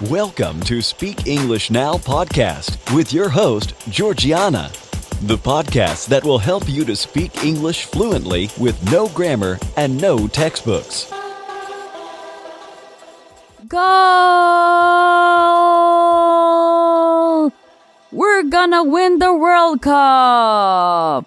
Welcome to Speak English Now podcast with your host, Georgiana, the podcast that will help you to speak English fluently with no grammar and no textbooks. Goal! We're gonna win the World Cup!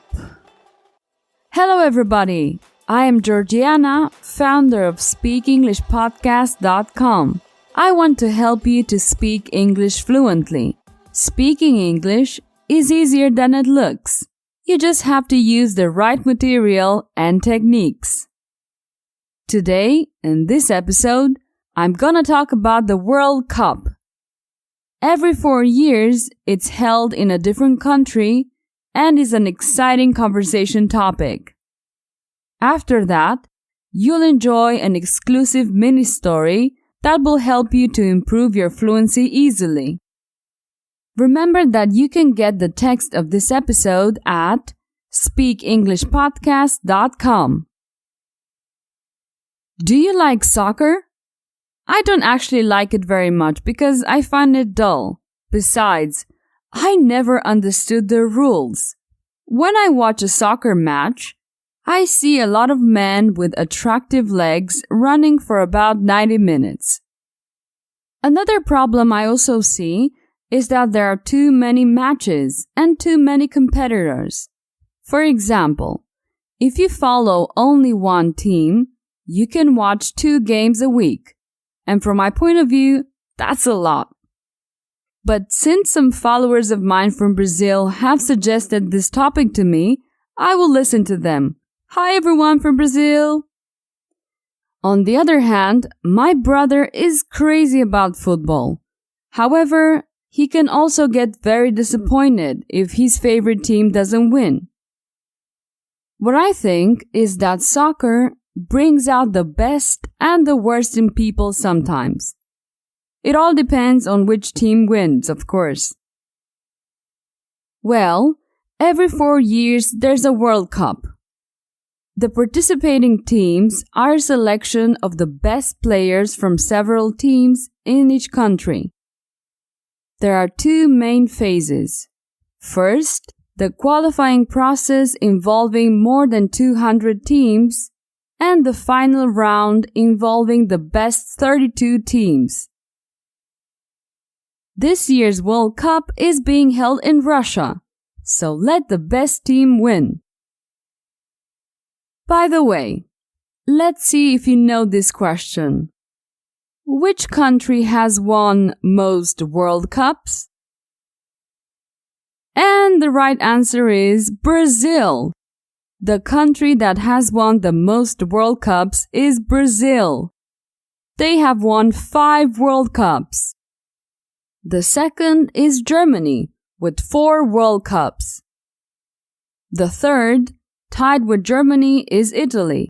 Hello everybody, I am Georgiana, founder of SpeakEnglishPodcast.com. I want to help you to speak English fluently. Speaking English is easier than it looks. You just have to use the right material and techniques. Today, in this episode, I'm gonna talk about the World Cup. Every 4 years, it's held in a different country and is an exciting conversation topic. After that, you'll enjoy an exclusive mini story that will help you to improve your fluency easily. Remember that you can get the text of this episode at speakenglishpodcast.com. Do you like soccer? I don't actually like it very much because I find it dull. Besides, I never understood the rules. When I watch a soccer match, I see a lot of men with attractive legs running for about 90 minutes. Another problem I also see is that there are too many matches and too many competitors. For example, if you follow only one team, you can watch 2 games a week. And from my point of view, that's a lot. But since some followers of mine from Brazil have suggested this topic to me, I will listen to them. Hi everyone from Brazil! On the other hand, my brother is crazy about football. However, he can also get very disappointed if his favorite team doesn't win. What I think is that soccer brings out the best and the worst in people sometimes. It all depends on which team wins, of course. Well, every 4 years there's a World Cup. The participating teams are a selection of the best players from several teams in each country. There are 2 main phases. First, the qualifying process involving more than 200 teams, and the final round involving the best 32 teams. This year's World Cup is being held in Russia, so let the best team win. By the way, let's see if you know this question. Which country has won most World Cups? And the right answer is Brazil. The country that has won the most World Cups is Brazil. They have won 5 World Cups. The second is Germany with 4 World Cups. The third, tied with Germany, is Italy.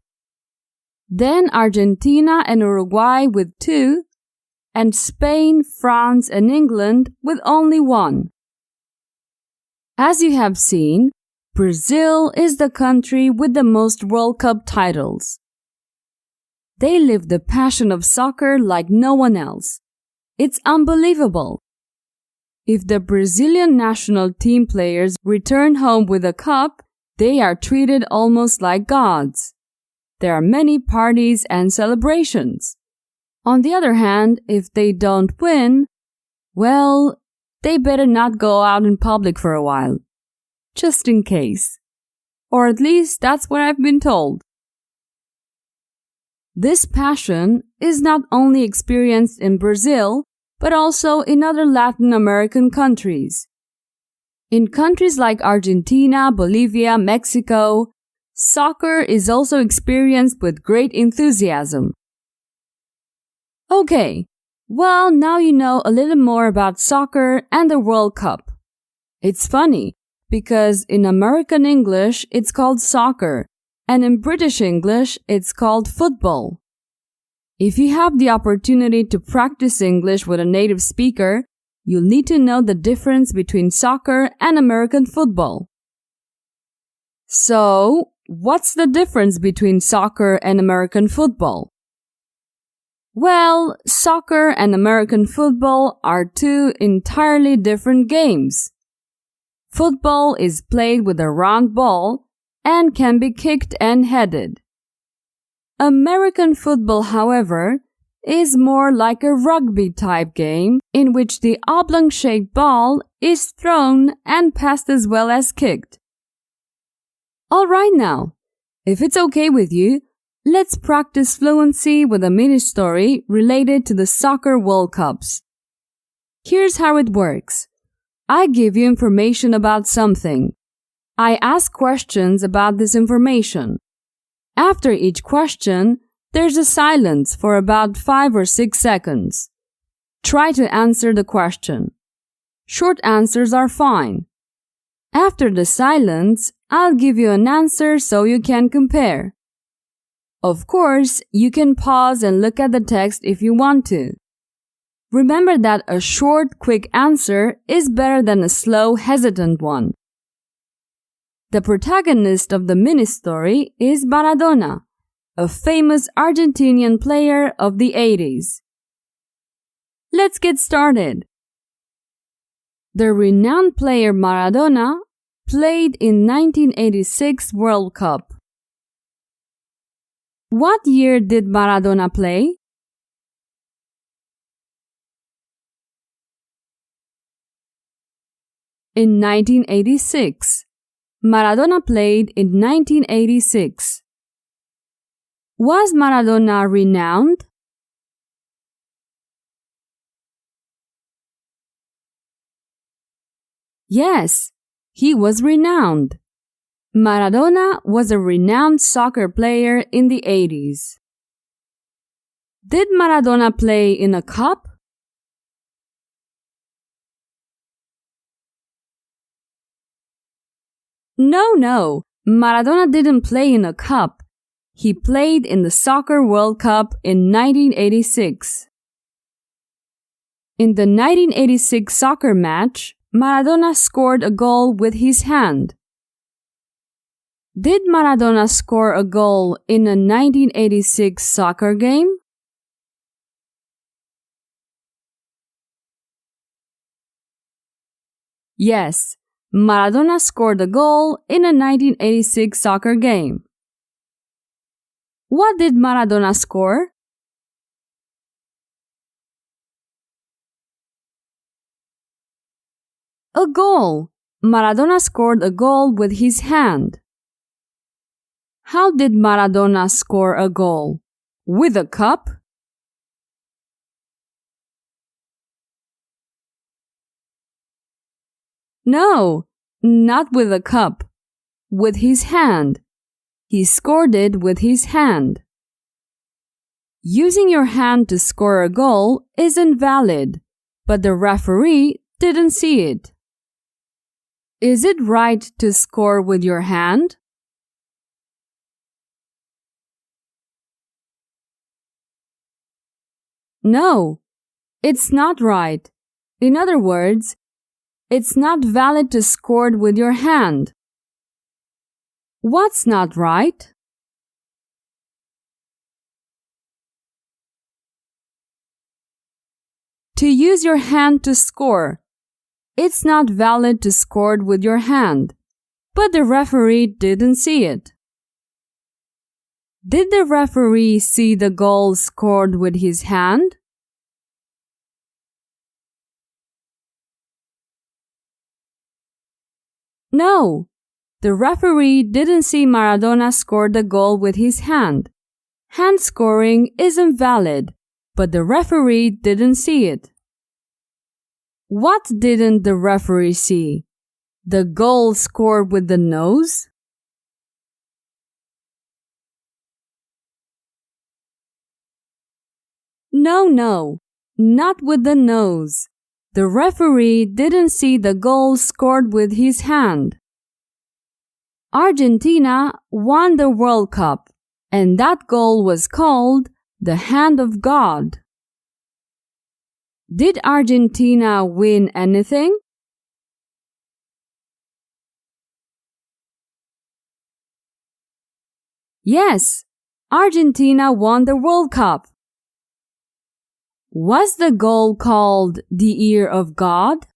Then Argentina and Uruguay with 2, and Spain, France, and England with only 1. As you have seen, Brazil is the country with the most World Cup titles. They live the passion of soccer like no one else. It's unbelievable. If the Brazilian national team players return home with a cup, they are treated almost like gods. There are many parties and celebrations. On the other hand, if they don't win, well, they better not go out in public for a while. Just in case. Or at least that's what I've been told. This passion is not only experienced in Brazil, but also in other Latin American countries. In countries like Argentina, Bolivia, Mexico, soccer is also experienced with great enthusiasm. Okay, well, now you know a little more about soccer and the World Cup. It's funny, because in American English it's called soccer, and in British English it's called football. If you have the opportunity to practice English with a native speaker, you'll need to know the difference between soccer and American football. So, what's the difference between soccer and American football? Well, soccer and American football are two entirely different games. Football is played with a round ball and can be kicked and headed. American football, however, is more like a rugby-type game in which the oblong-shaped ball is thrown and passed as well as kicked. Alright now, if it's okay with you, let's practice fluency with a mini-story related to the Soccer World Cups. Here's how it works. I give you information about something. I ask questions about this information. After each question, there's a silence for about 5 or 6 seconds. Try to answer the question. Short answers are fine. After the silence, I'll give you an answer so you can compare. Of course, you can pause and look at the text if you want to. Remember that a short, quick answer is better than a slow, hesitant one. The protagonist of the mini-story is Maradona, a famous Argentinian player of the 80s. Let's get started. The renowned player Maradona played in 1986 World Cup. What year did Maradona play? In 1986. Maradona played in 1986. Was Maradona renowned? Yes, he was renowned. Maradona was a renowned soccer player in the 80s. Did Maradona play in a cup? No, Maradona didn't play in a cup. He played in the Soccer World Cup in 1986. In the 1986 soccer match, Maradona scored a goal with his hand. Did Maradona score a goal in a 1986 soccer game? Yes, Maradona scored a goal in a 1986 soccer game. What did Maradona score? A goal. Maradona scored a goal with his hand. How did Maradona score a goal? With a cup? No, not with a cup. With his hand. He scored it with his hand. Using your hand to score a goal isn't valid, but the referee didn't see it. Is it right to score with your hand? No, it's not right. In other words, it's not valid to score with your hand. What's not right? To use your hand to score. It's not valid to score with your hand, but the referee didn't see it. Did the referee see the goal scored with his hand? No, the referee didn't see Maradona score the goal with his hand. Hand scoring isn't valid, but the referee didn't see it. What didn't the referee see? The goal scored with the nose? No, not with the nose. The referee didn't see the goal scored with his hand. Argentina won the World Cup, and that goal was called the Hand of God. Did Argentina win anything? Yes, Argentina won the World Cup. Was the goal called the ear of God?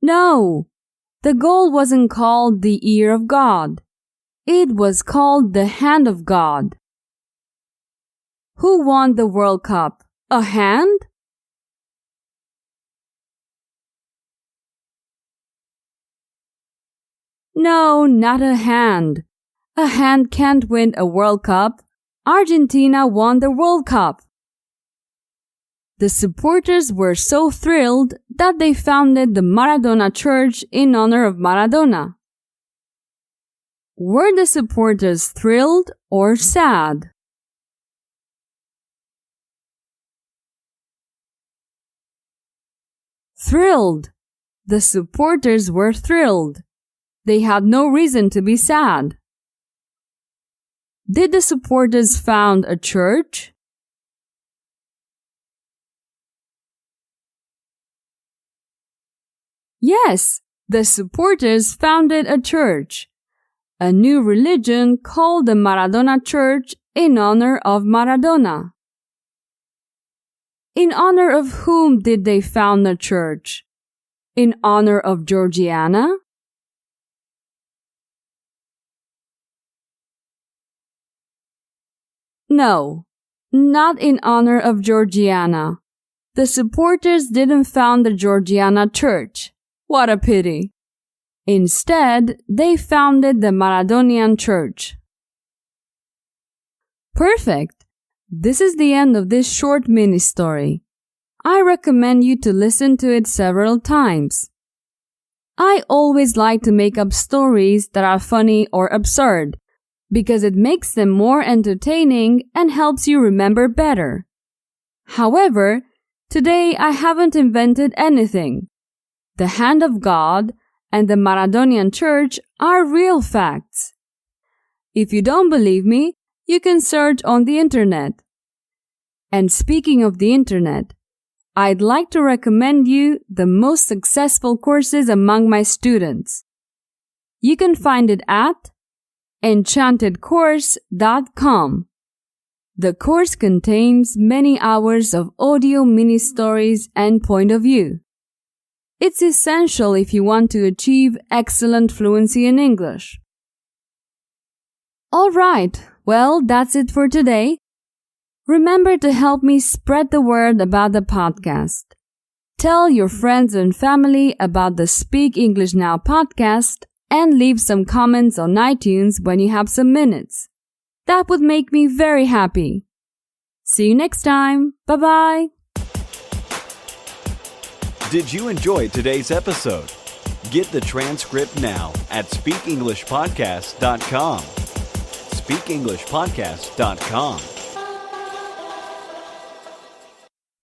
No, the goal wasn't called the ear of God. It was called the hand of God. Who won the World Cup? A hand? No, not a hand. A hand can't win a World Cup. Argentina won the World Cup. The supporters were so thrilled that they founded the Maradona Church in honor of Maradona. Were the supporters thrilled or sad? Thrilled. The supporters were thrilled. They had no reason to be sad. Did the supporters found a church? Yes, the supporters founded a church, a new religion called the Maradona Church in honor of Maradona. In honor of whom did they found the church? In honor of Georgiana? No, not in honor of Georgiana. The supporters didn't found the Georgiana Church. What a pity. Instead, they founded the Maradonian Church. Perfect. This is the end of this short mini story. I recommend you to listen to it several times. I always like to make up stories that are funny or absurd, because it makes them more entertaining and helps you remember better. However, today I haven't invented anything. The hand of God and the Maradonian Church are real facts. If you don't believe me, you can search on the internet. And speaking of the internet, I'd like to recommend you the most successful courses among my students. You can find it at enchantedcourse.com. The course contains many hours of audio mini stories and point of view. It's essential if you want to achieve excellent fluency in English. Alright, well, that's it for today. Remember to help me spread the word about the podcast. Tell your friends and family about the Speak English Now podcast and leave some comments on iTunes when you have some minutes. That would make me very happy. See you next time. Bye-bye. Did you enjoy today's episode? Get the transcript now at speakenglishpodcast.com. speakenglishpodcast.com.